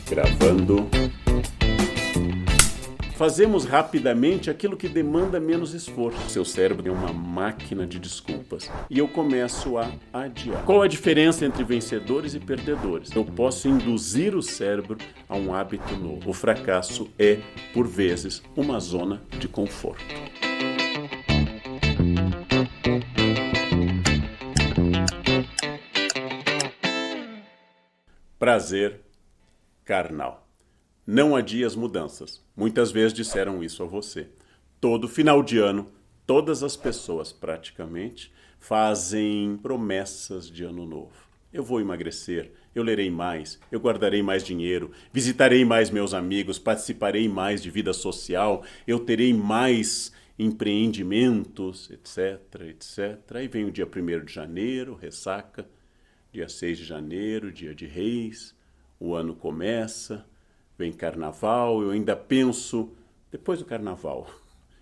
Gravando. Fazemos rapidamente aquilo que demanda menos esforço. Seu cérebro é uma máquina de desculpas. E eu começo a adiar. Qual a diferença entre vencedores e perdedores? Eu posso induzir o cérebro a um hábito novo. O fracasso é, por vezes, uma zona de conforto. Prazer carnal. Não adie as mudanças. Muitas vezes disseram isso a você. Todo final de ano, todas as pessoas praticamente fazem promessas de ano novo. Eu vou emagrecer, eu lerei mais, eu guardarei mais dinheiro, visitarei mais meus amigos, participarei mais de vida social, eu terei mais empreendimentos, etc, etc. Aí vem o dia 1º de janeiro, ressaca, dia 6 de janeiro, dia de Reis, o ano começa, vem carnaval, eu ainda penso depois do carnaval.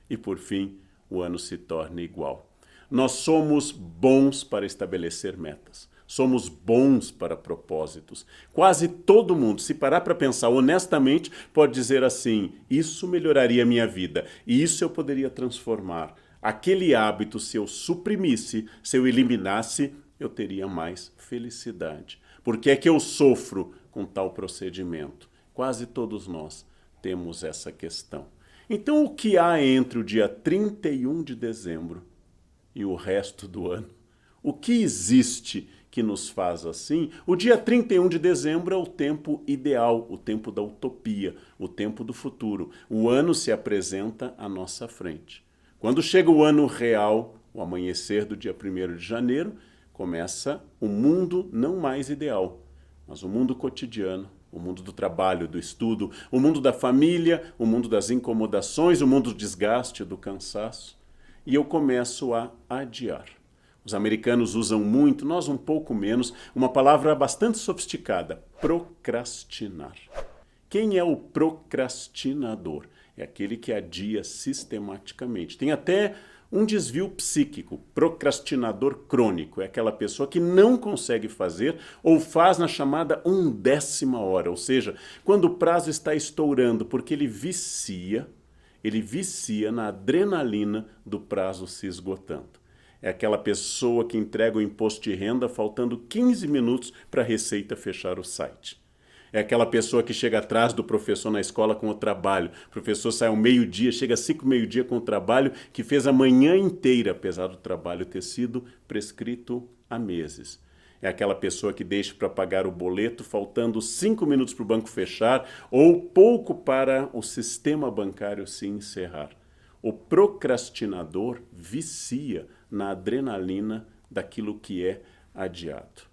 E por fim, o ano se torna igual. Nós somos bons para estabelecer metas. Somos bons para propósitos. Quase todo mundo, se parar para pensar honestamente, pode dizer assim: isso melhoraria a minha vida, e isso eu poderia transformar. Aquele hábito, se eu suprimisse, se eu eliminasse, eu teria mais felicidade. Por que é que eu sofro com tal procedimento? Quase todos nós temos essa questão. Então, o que há entre o dia 31 de dezembro e o resto do ano? O que existe que nos faz assim? O dia 31 de dezembro é o tempo ideal, o tempo da utopia, o tempo do futuro. O ano se apresenta à nossa frente. Quando chega o ano real, o amanhecer do dia 1º de janeiro, começa o mundo não mais ideal, mas o mundo cotidiano, o mundo do trabalho, do estudo, o mundo da família, o mundo das incomodações, o mundo do desgaste, do cansaço. E eu começo a adiar. Os americanos usam muito, nós um pouco menos, uma palavra bastante sofisticada: procrastinar. Quem é o procrastinador? É aquele que adia sistematicamente. Tem até um desvio psíquico. Procrastinador crônico é aquela pessoa que não consegue fazer ou faz na chamada 1/10 hora, ou seja, quando o prazo está estourando, porque ele vicia na adrenalina do prazo se esgotando. É aquela pessoa que entrega o imposto de renda faltando 15 minutos para a Receita fechar o site. É aquela pessoa que chega atrás do professor na escola com o trabalho. O professor sai ao meio-dia, chega às 5 meio-dia com o trabalho que fez a manhã inteira, apesar do trabalho ter sido prescrito há meses. É aquela pessoa que deixa para pagar o boleto faltando 5 minutos para o banco fechar ou pouco para o sistema bancário se encerrar. O procrastinador vicia na adrenalina daquilo que é adiado.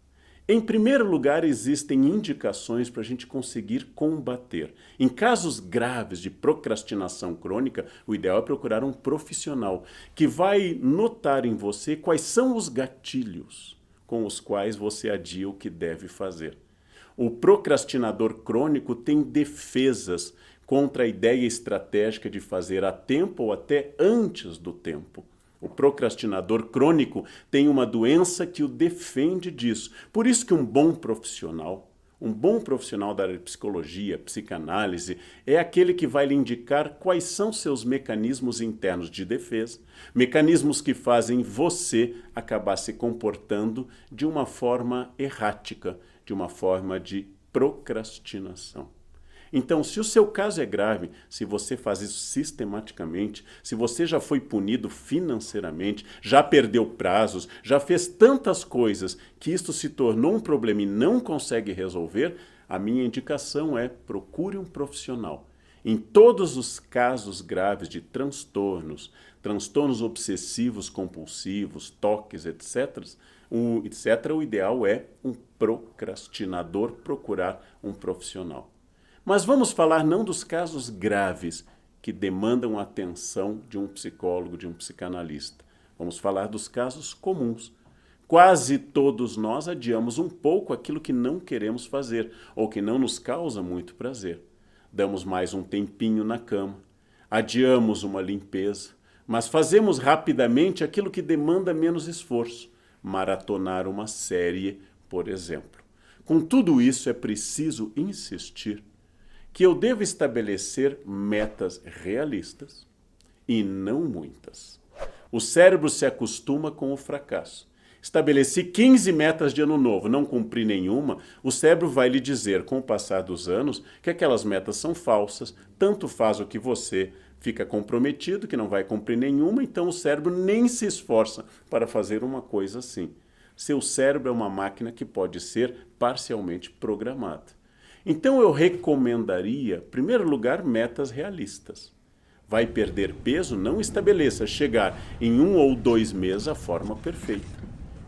Em primeiro lugar, existem indicações para a gente conseguir combater. Em casos graves de procrastinação crônica, o ideal é procurar um profissional que vai notar em você quais são os gatilhos com os quais você adia o que deve fazer. O procrastinador crônico tem defesas contra a ideia estratégica de fazer a tempo ou até antes do tempo. O procrastinador crônico tem uma doença que o defende disso. Por isso que um bom profissional da área de psicologia, psicanálise, é aquele que vai lhe indicar quais são seus mecanismos internos de defesa, mecanismos que fazem você acabar se comportando de uma forma errática, de uma forma de procrastinação. Então, se o seu caso é grave, se você faz isso sistematicamente, se você já foi punido financeiramente, já perdeu prazos, já fez tantas coisas que isto se tornou um problema e não consegue resolver, a minha indicação é: procure um profissional. Em todos os casos graves de transtornos obsessivos compulsivos, toques, etc., o ideal é um procrastinador procurar um profissional. Mas vamos falar não dos casos graves que demandam a atenção de um psicólogo, de um psicanalista. Vamos falar dos casos comuns. Quase todos nós adiamos um pouco aquilo que não queremos fazer ou que não nos causa muito prazer. Damos mais um tempinho na cama, adiamos uma limpeza, mas fazemos rapidamente aquilo que demanda menos esforço. Maratonar uma série, por exemplo. Com tudo isso, é preciso insistir que eu devo estabelecer metas realistas e não muitas. O cérebro se acostuma com o fracasso. Estabeleci 15 metas de ano novo, não cumpri nenhuma, o cérebro vai lhe dizer, com o passar dos anos, que aquelas metas são falsas, tanto faz o que você fica comprometido, que não vai cumprir nenhuma, então o cérebro nem se esforça para fazer uma coisa assim. Seu cérebro é uma máquina que pode ser parcialmente programada. Então eu recomendaria, em primeiro lugar, metas realistas. Vai perder peso? Não estabeleça chegar em 1 ou 2 meses a forma perfeita.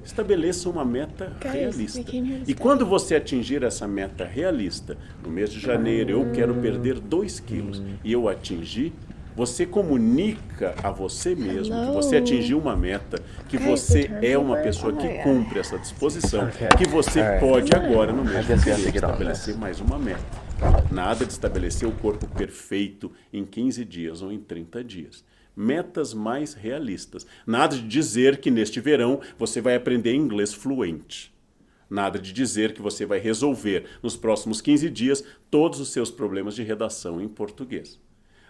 Estabeleça uma meta realista. E quando você atingir essa meta realista, no mês de janeiro, eu quero perder 2 quilos, e eu atingir, você comunica a você mesmo que você atingiu uma meta, que você é uma pessoa que cumpre essa disposição, que você pode agora, no mês de janeiro, estabelecer mais uma meta. Nada de estabelecer o corpo perfeito em 15 dias ou em 30 dias. Metas mais realistas. Nada de dizer que neste verão você vai aprender inglês fluente. Nada de dizer que você vai resolver nos próximos 15 dias todos os seus problemas de redação em português.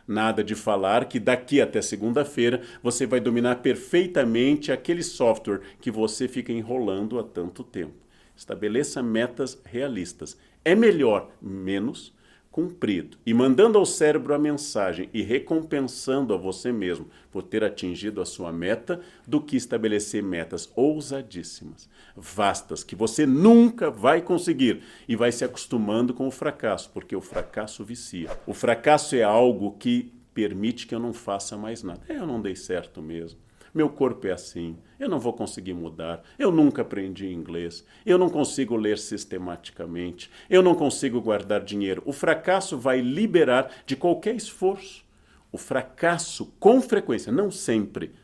Nada de falar que daqui até segunda-feira você vai dominar perfeitamente aquele software que você fica enrolando há tanto tempo. Estabeleça metas realistas. É melhor menos cumprido e mandando ao cérebro a mensagem e recompensando a você mesmo por ter atingido a sua meta do que estabelecer metas ousadíssimas, vastas, que você nunca vai conseguir e vai se acostumando com o fracasso, porque o fracasso vicia. O fracasso é algo que permite que eu não faça mais nada. Eu não dei certo mesmo. Meu corpo é assim, eu não vou conseguir mudar, eu nunca aprendi inglês, eu não consigo ler sistematicamente, eu não consigo guardar dinheiro. O fracasso vai liberar de qualquer esforço. O fracasso, com frequência, não sempre,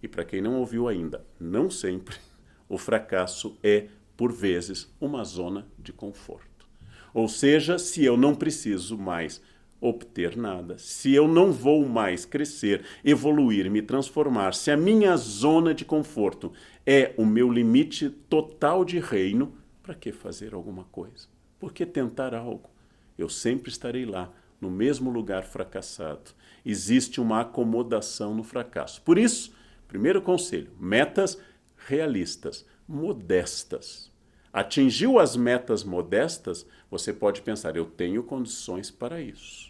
e para quem não ouviu ainda, não sempre, o fracasso é, por vezes, uma zona de conforto. Ou seja, se eu não preciso mais obter nada, se eu não vou mais crescer, evoluir, me transformar, se a minha zona de conforto é o meu limite total de reino, para que fazer alguma coisa? Por que tentar algo? Eu sempre estarei lá, no mesmo lugar fracassado. Existe uma acomodação no fracasso. Por isso, primeiro conselho, metas realistas, modestas. Atingiu as metas modestas, você pode pensar, eu tenho condições para isso.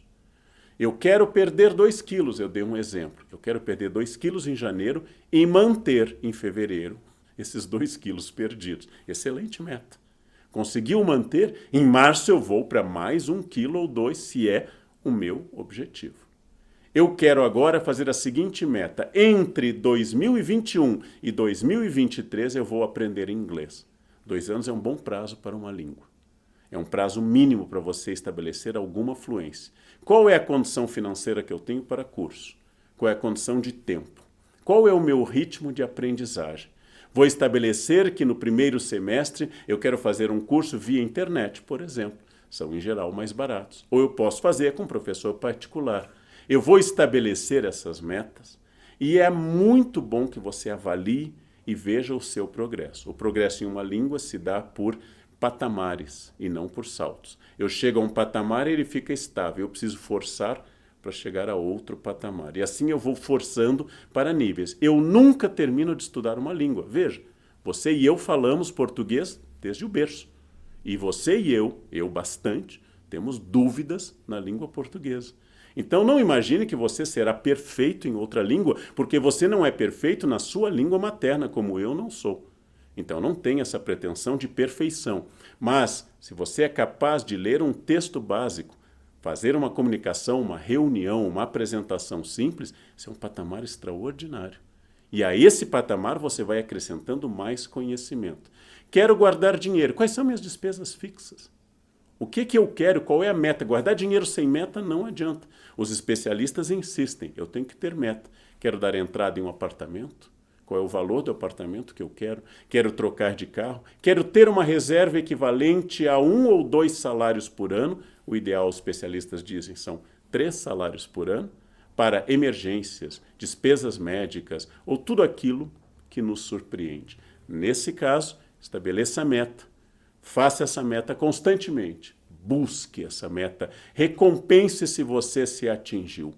Eu quero perder 2 quilos, eu dei um exemplo. Eu quero perder 2 quilos em janeiro e manter em fevereiro esses 2 quilos perdidos. Excelente meta. Conseguiu manter? Em março eu vou para mais 1 quilo ou 2, se é o meu objetivo. Eu quero agora fazer a seguinte meta. Entre 2021 e 2023 eu vou aprender inglês. 2 anos é um bom prazo para uma língua. É um prazo mínimo para você estabelecer alguma fluência. Qual é a condição financeira que eu tenho para curso? Qual é a condição de tempo? Qual é o meu ritmo de aprendizagem? Vou estabelecer que no primeiro semestre eu quero fazer um curso via internet, por exemplo. São, em geral, mais baratos. Ou eu posso fazer com um professor particular. Eu vou estabelecer essas metas e é muito bom que você avalie e veja o seu progresso. O progresso em uma língua se dá por patamares e não por saltos. Eu chego a um patamar e ele fica estável. Eu preciso forçar para chegar a outro patamar. E assim eu vou forçando para níveis. Eu nunca termino de estudar uma língua. Veja, você e eu falamos português desde o berço. E você e eu bastante, temos dúvidas na língua portuguesa. Então não imagine que você será perfeito em outra língua, porque você não é perfeito na sua língua materna, como eu não sou. Então não tenha essa pretensão de perfeição. Mas, se você é capaz de ler um texto básico, fazer uma comunicação, uma reunião, uma apresentação simples, isso é um patamar extraordinário. E a esse patamar você vai acrescentando mais conhecimento. Quero guardar dinheiro. Quais são minhas despesas fixas? O que eu quero? Qual é a meta? Guardar dinheiro sem meta não adianta. Os especialistas insistem, eu tenho que ter meta. Quero dar entrada em um apartamento? Qual é o valor do apartamento que eu quero? Quero trocar de carro? Quero ter uma reserva equivalente a 1 ou 2 salários por ano? O ideal, os especialistas dizem, são 3 salários por ano para emergências, despesas médicas ou tudo aquilo que nos surpreende. Nesse caso, estabeleça a meta. Faça essa meta constantemente. busque essa meta, recompense se você se atingiu.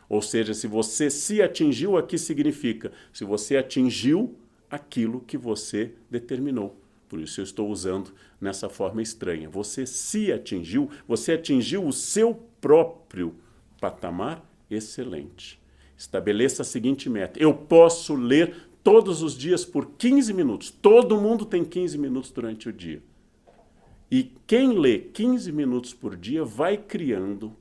Ou seja, se você se atingiu, aqui significa, se você atingiu aquilo que você determinou. Por isso eu estou usando nessa forma estranha. Você se atingiu, você atingiu o seu próprio patamar, excelente. Estabeleça a seguinte meta: eu posso ler todos os dias por 15 minutos. Todo mundo tem 15 minutos durante o dia. E quem lê 15 minutos por dia vai criando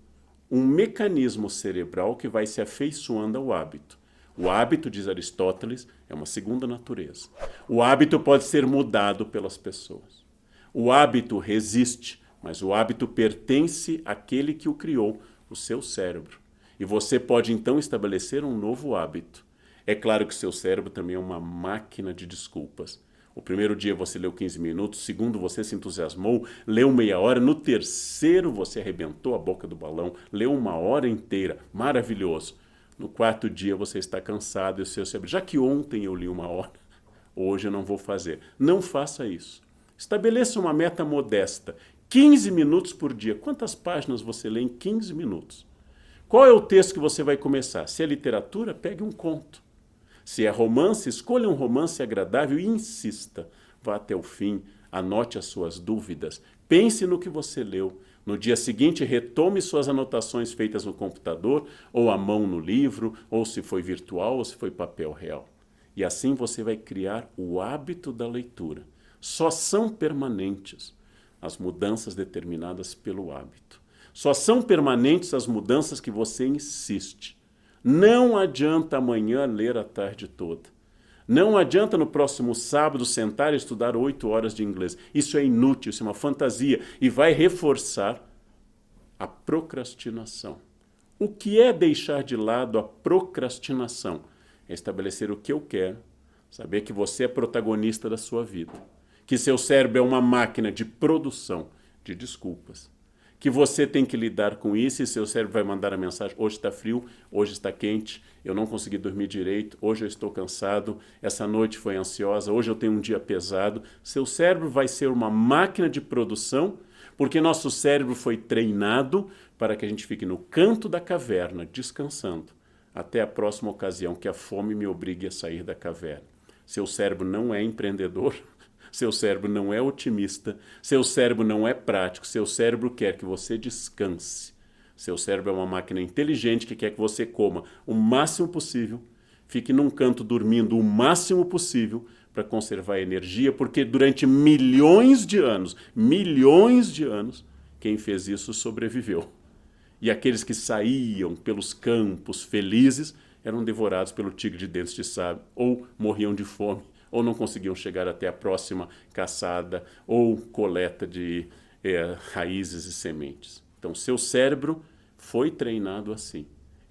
um mecanismo cerebral que vai se afeiçoando ao hábito. O hábito, diz Aristóteles, é uma segunda natureza. O hábito pode ser mudado pelas pessoas. O hábito resiste, mas o hábito pertence àquele que o criou, o seu cérebro. E você pode então estabelecer um novo hábito. É claro que o seu cérebro também é uma máquina de desculpas. O primeiro dia você leu 15 minutos, o segundo você se entusiasmou, leu meia hora, no terceiro você arrebentou a boca do balão, leu uma hora inteira, maravilhoso. No quarto dia você está cansado e o seu cérebro, já que ontem eu li uma hora, hoje eu não vou fazer. Não faça isso. Estabeleça uma meta modesta, 15 minutos por dia. Quantas páginas você lê em 15 minutos? Qual é o texto que você vai começar? Se é literatura, pegue um conto. Se é romance, escolha um romance agradável e insista. Vá até o fim, anote as suas dúvidas, pense no que você leu. No dia seguinte, retome suas anotações feitas no computador, ou à mão no livro, ou se foi virtual, ou se foi papel real. E assim você vai criar o hábito da leitura. Só são permanentes as mudanças determinadas pelo hábito. Só são permanentes as mudanças que você insiste. Não adianta amanhã ler a tarde toda. Não adianta no próximo sábado sentar e estudar 8 horas de inglês. Isso é inútil, isso é uma fantasia e vai reforçar a procrastinação. O que é deixar de lado a procrastinação? É estabelecer o que eu quero, saber que você é protagonista da sua vida, que seu cérebro é uma máquina de produção de desculpas, que você tem que lidar com isso e seu cérebro vai mandar a mensagem: hoje está frio, hoje está quente, eu não consegui dormir direito, hoje eu estou cansado, essa noite foi ansiosa, hoje eu tenho um dia pesado. Seu cérebro vai ser uma máquina de produção, porque nosso cérebro foi treinado para que a gente fique no canto da caverna, descansando, até a próxima ocasião que a fome me obrigue a sair da caverna. Seu cérebro não é empreendedor, seu cérebro não é otimista, seu cérebro não é prático, seu cérebro quer que você descanse. Seu cérebro é uma máquina inteligente que quer que você coma o máximo possível, fique num canto dormindo o máximo possível para conservar energia, porque durante milhões de anos, quem fez isso sobreviveu. E aqueles que saíam pelos campos felizes eram devorados pelo tigre de dentes de sabre, ou morriam de fome, ou não conseguiam chegar até a próxima caçada ou coleta de raízes e sementes. Então, seu cérebro foi treinado assim.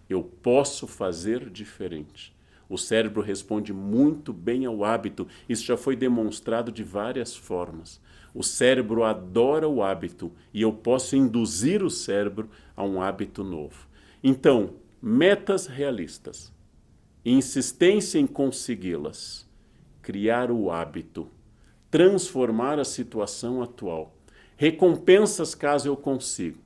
Eu posso fazer diferente. O cérebro responde muito bem ao hábito. Isso já foi demonstrado de várias formas. O cérebro adora o hábito e eu posso induzir o cérebro a um hábito novo. Então, metas realistas, insistência em consegui-las, criar o hábito, transformar a situação atual, recompensas caso eu consiga.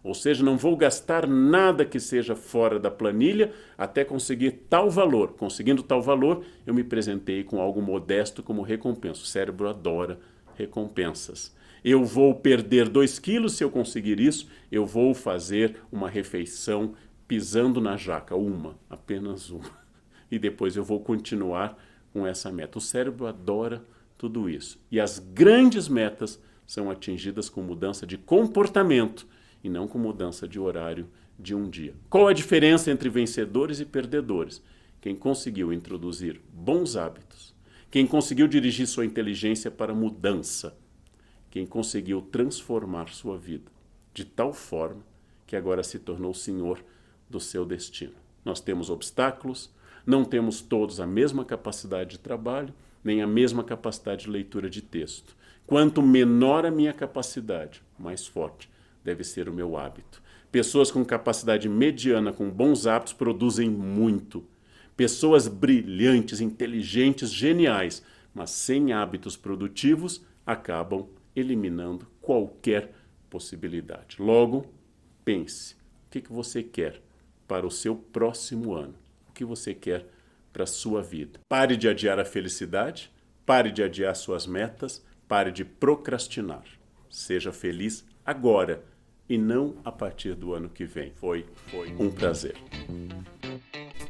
Ou seja, não vou gastar nada que seja fora da planilha até conseguir tal valor. Conseguindo tal valor, eu me presentei com algo modesto como recompensa. O cérebro adora recompensas. Eu vou perder 2 quilos se eu conseguir isso, eu vou fazer uma refeição pisando na jaca, apenas uma. E depois eu vou continuar com essa meta. O cérebro adora tudo isso. E as grandes metas são atingidas com mudança de comportamento e não com mudança de horário de um dia. Qual a diferença entre vencedores e perdedores? Quem conseguiu introduzir bons hábitos, quem conseguiu dirigir sua inteligência para mudança, quem conseguiu transformar sua vida de tal forma que agora se tornou senhor do seu destino. Nós temos obstáculos, não temos todos a mesma capacidade de trabalho, nem a mesma capacidade de leitura de texto. Quanto menor a minha capacidade, mais forte deve ser o meu hábito. Pessoas com capacidade mediana, com bons hábitos, produzem muito. Pessoas brilhantes, inteligentes, geniais, mas sem hábitos produtivos, acabam eliminando qualquer possibilidade. Logo, pense, o que você quer para o seu próximo ano? O que você quer para a sua vida? Pare de adiar a felicidade, pare de adiar suas metas, pare de procrastinar. Seja feliz agora e não a partir do ano que vem. Foi um prazer.